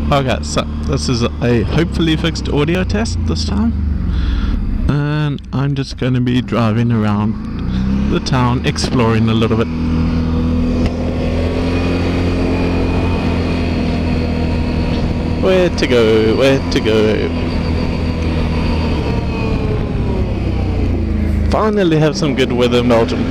Okay, so this is a hopefully fixed audio test this time, and I'm just going to be driving around the town, exploring a little bit. Where to go, where to go. Finally have some good weather in Belgium.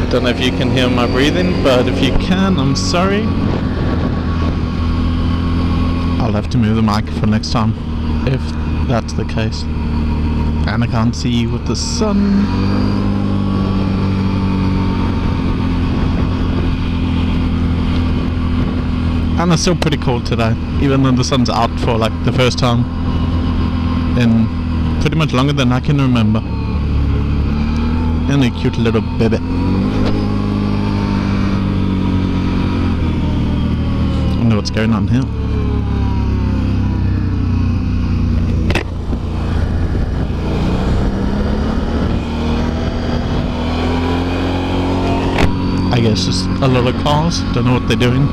Don't know if you can hear my breathing, but if you can, I'm sorry. I'll have to move the microphone next time, if that's the case. And I can't see with the sun. And it's still pretty cold today, even though the sun's out for like the first time in pretty much longer than I can remember. And a cute little baby. I wonder what's going on here. I guess just a lot of cars, don't know what they're doing.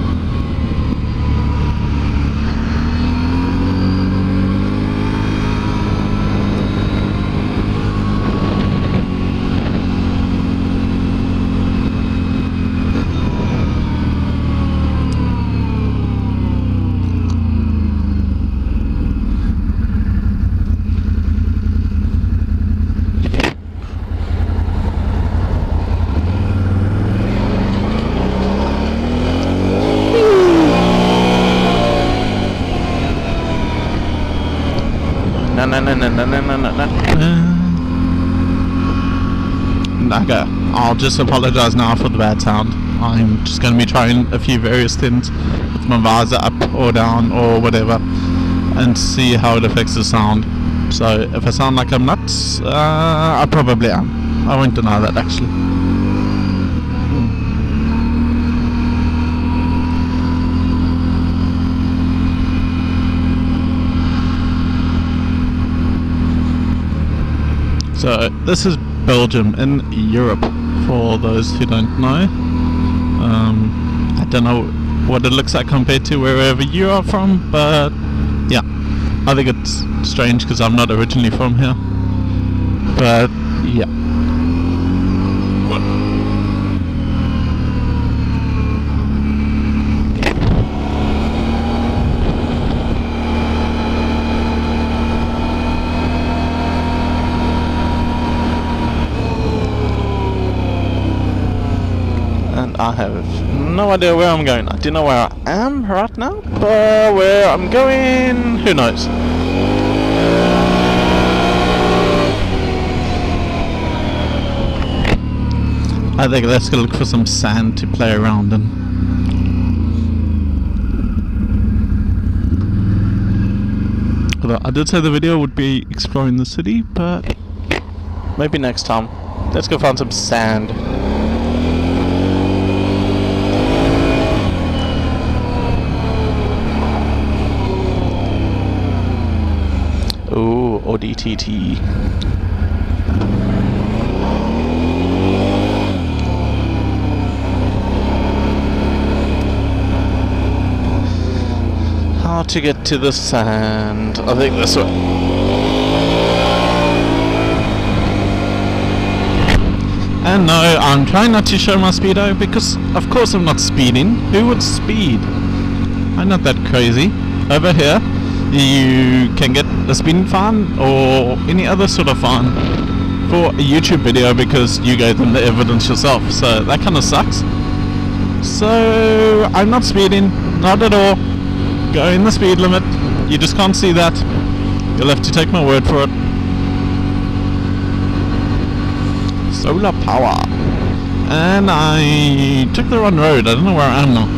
Okay, I'll just apologize now for the bad sound. I'm just going to be trying a few various things with my visor up or down or whatever and see how it affects the sound. So if I sound like I'm nuts, I probably am. I won't deny that actually. So this is Belgium in Europe, for those who don't know. I don't know what it looks like compared to wherever you are from, but yeah, I think it's strange because I'm not originally from here. But yeah. I have no idea where I'm going. I do know where I am right now, but where I'm going, who knows? I think let's go look for some sand to play around in. Although I did say the video would be exploring the city, but maybe next time. Let's go find some sand. Ooh, ODTT. How to get to the sand? I think this way. And no, I'm trying not to show my speedo because of course I'm not speeding. Who would speed? I'm not that crazy. Over here you can get a speeding fine or any other sort of fine for a YouTube video because you gave them the evidence yourself, so that kind of sucks. So I'm not speeding, not at all. Going the speed limit. You just can't see that. You'll have to take my word for it. Solar power. And I took the wrong road. I don't know where I am now.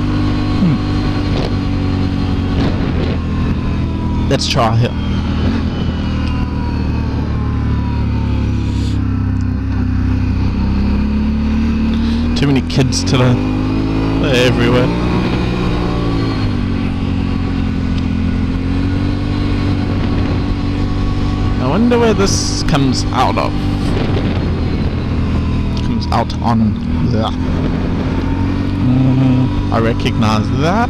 Let's try here. Too many kids today. They're everywhere. I wonder where this comes out of. out on that. I recognize that.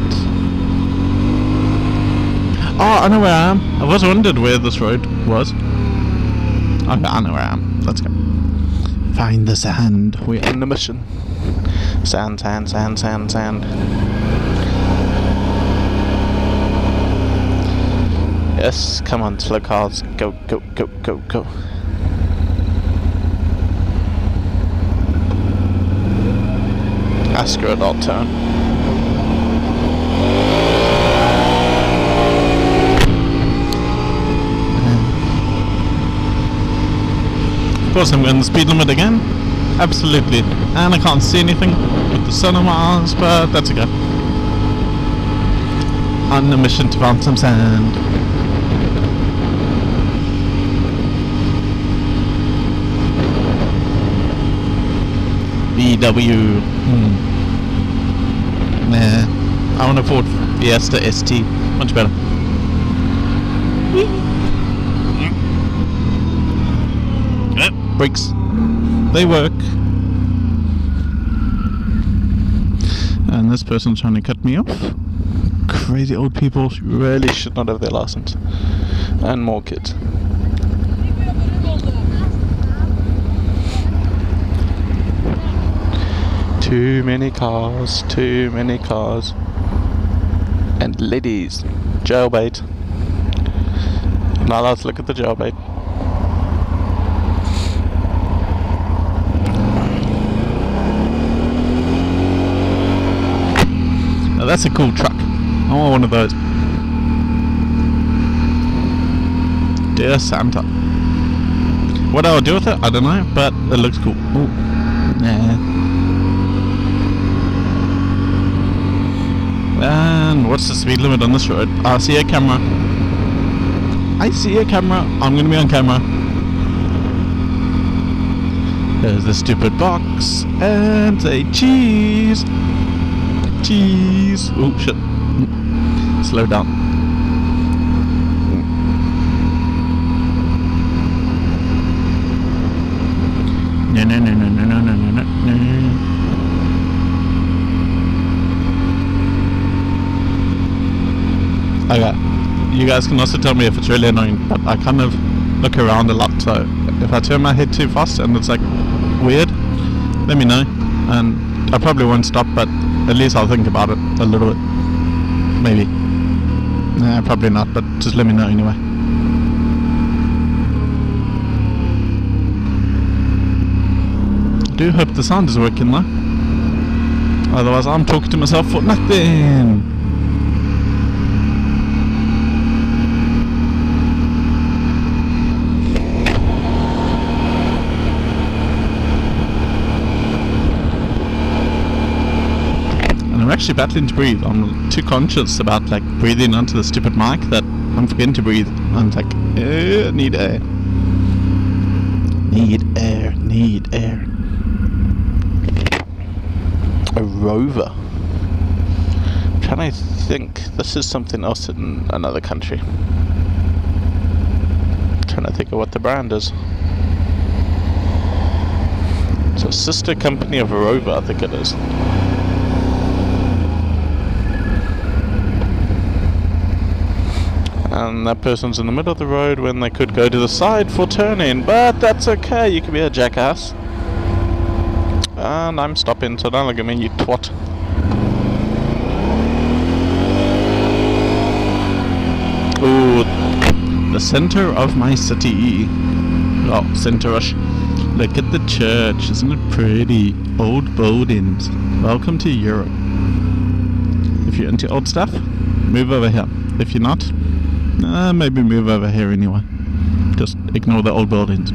Oh, I know where I am. I was wondered where this road was. Okay, I know where I am. Let's go. Find the sand. We're on the mission. Sand, sand, sand, sand, sand. Yes, come on, slow cars. Go, go, go, go, go. Screw it, I'll turn. Of course I'm going the speed limit again. Absolutely. And I can't see anything with the sun on my eyes, but that's okay. On a mission to find some sand. VW. Nah, I want a Ford Fiesta ST. Much better. Brakes. They work. And this person's trying to cut me off. Crazy old people really should not have their license. And more kids. Too many cars, too many cars. And ladies. Jailbait. Now let's look at the jailbait. Now that's a cool truck. I want one of those. Dear Santa. What I'll do with it, I don't know, but it looks cool. Ooh. Nah. And what's the speed limit on this road? I see a camera. I see a camera. I'm gonna be on camera. There's the stupid box. And say cheese. Cheese. Oh shit. Slow down. No, no, no, no, no, no, no, no, no. Okay, you guys can also tell me if it's really annoying, but I kind of look around a lot, so if I turn my head too fast and it's like weird, let me know, and I probably won't stop, but at least I'll think about it a little bit, maybe. Nah, probably not, but just let me know anyway. I do hope the sound is working though, otherwise I'm talking to myself for nothing. I'm actually battling to breathe. I'm too conscious about like breathing onto the stupid mic that I'm forgetting to breathe. I'm like, need air. Need air, need air. A rover. I'm trying to think. This is something else in another country. I'm trying to think of what the brand is. It's a sister company of Rover, I think it is. And that person's in the middle of the road when they could go to the side for turning, but that's okay, you can be a jackass. And I'm stopping, so don't look at me, you twat. Ooh, the center of my city. Oh, center-ish. Look at the church, isn't it pretty? Old buildings. Welcome to Europe. If you're into old stuff, move over here. If you're not, maybe move over here anyway. Just ignore the old buildings.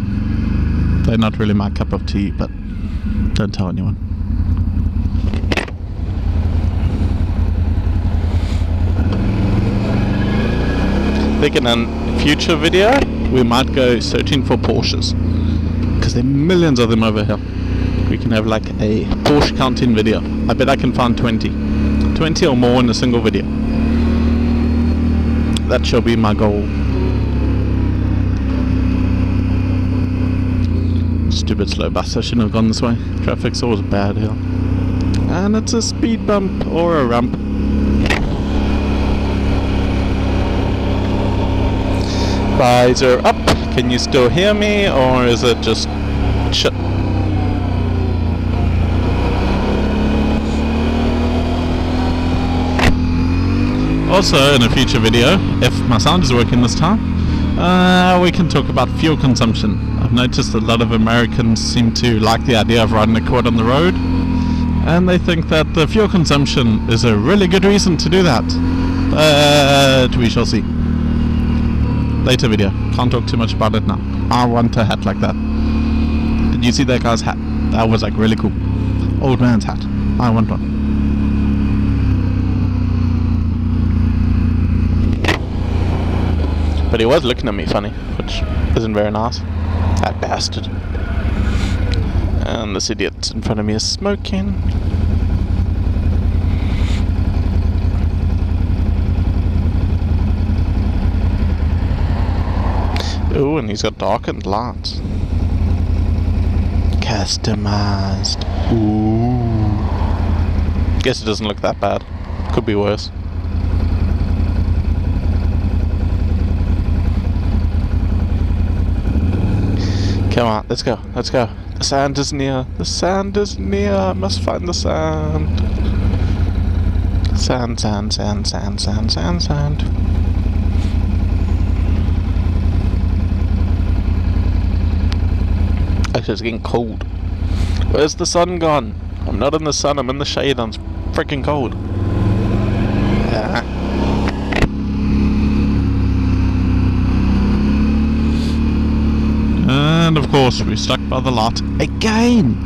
They're not really my cup of tea, but don't tell anyone. Thinking in a future video, we might go searching for Porsches. Because there are millions of them over here. We can have like a Porsche counting video. I bet I can find 20. 20 or more in a single video. That shall be my goal. Stupid slow bus, I shouldn't have gone this way. Traffic's always bad here. And it's a speed bump or a ramp. Visor up. Can you still hear me, or is it just shit? Also, in a future video, if my sound is working this time, we can talk about fuel consumption. I've noticed a lot of Americans seem to like the idea of riding a quad on the road, and they think that the fuel consumption is a really good reason to do that. But we shall see. Later video. Can't talk too much about it now. I want a hat like that. Did you see that guy's hat? That was like really cool. Old man's hat. I want one. But he was looking at me funny, which isn't very nice. That bastard. And this idiot in front of me is smoking. Oh, and he's got darkened lights. Customized. Ooh. Guess it doesn't look that bad. Could be worse. Come on, let's go, let's go. The sand is near, the sand is near, I must find the sand. Sand, sand, sand, sand, sand, sand, sand. Actually, it's getting cold. Where's the sun gone? I'm not in the sun, I'm in the shade, and it's freaking cold. And of course, we're stuck by the lot again.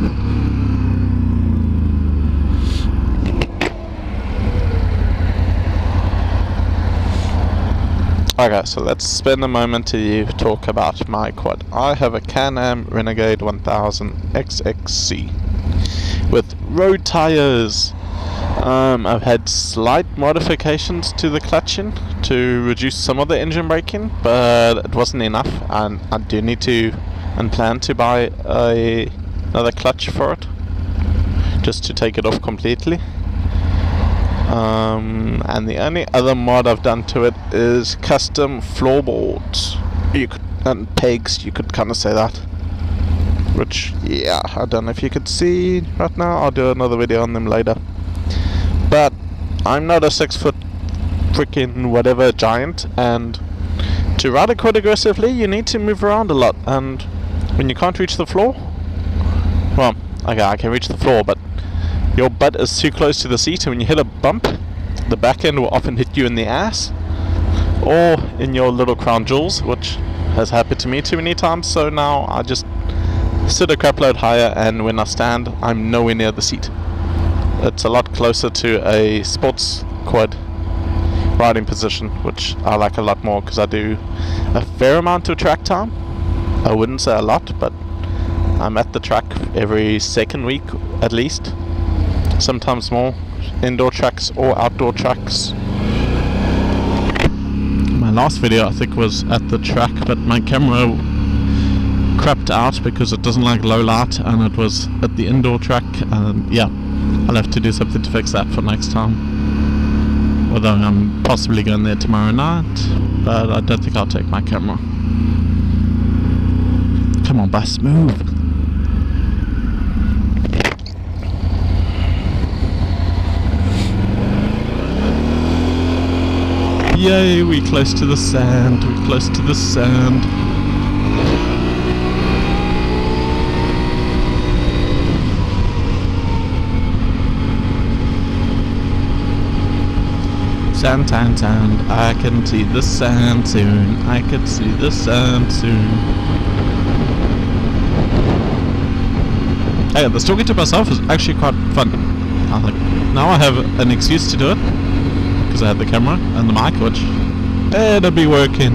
Okay, so let's spend a moment to talk about my quad. I have a Can-Am Renegade 1000 XXC with road tires. I've had slight modifications to the clutching to reduce some of the engine braking, but it wasn't enough, and I do need to and plan to buy another clutch for it, just to take it off completely. And the only other mod I've done to it is custom floorboards and pegs, you could kind of say that. Which, yeah, I don't know if you could see right now. I'll do another video on them later. But I'm not a 6 foot freaking whatever giant, and to ride a quad aggressively you need to move around a lot, and when you can't reach the floor, well, okay, I can reach the floor, but your butt is too close to the seat, and when you hit a bump, the back end will often hit you in the ass or in your little crown jewels, which has happened to me too many times. So now I just sit a crap load higher, and when I stand I'm nowhere near the seat. It's a lot closer to a sports quad riding position, which I like a lot more because I do a fair amount of track time. I wouldn't say a lot, but I'm at the track every second week at least, sometimes more, indoor tracks or outdoor tracks. My last video I think was at the track, but my camera crapped out because it doesn't like low light, and it was at the indoor track, and yeah, I'll have to do something to fix that for next time. Although I'm possibly going there tomorrow night, but I don't think I'll take my camera. Come on, bus, move! Yay, we're close to the sand, we're close to the sand. Sand, sand, sand, I can see the sand soon, I can see the sand soon. Hey, this talking to myself is actually quite fun. Now I have an excuse to do it, because I had the camera and the mic, which it'll be working.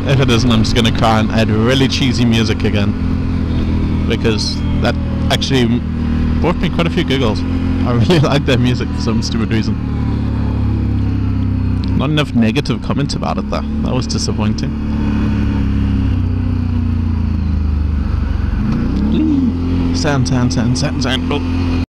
If it isn't, I'm just gonna cry and add really cheesy music again, because that actually brought me quite a few giggles. I really like that music for some stupid reason. Not enough negative comments about it though. That was disappointing. Sand. Oh.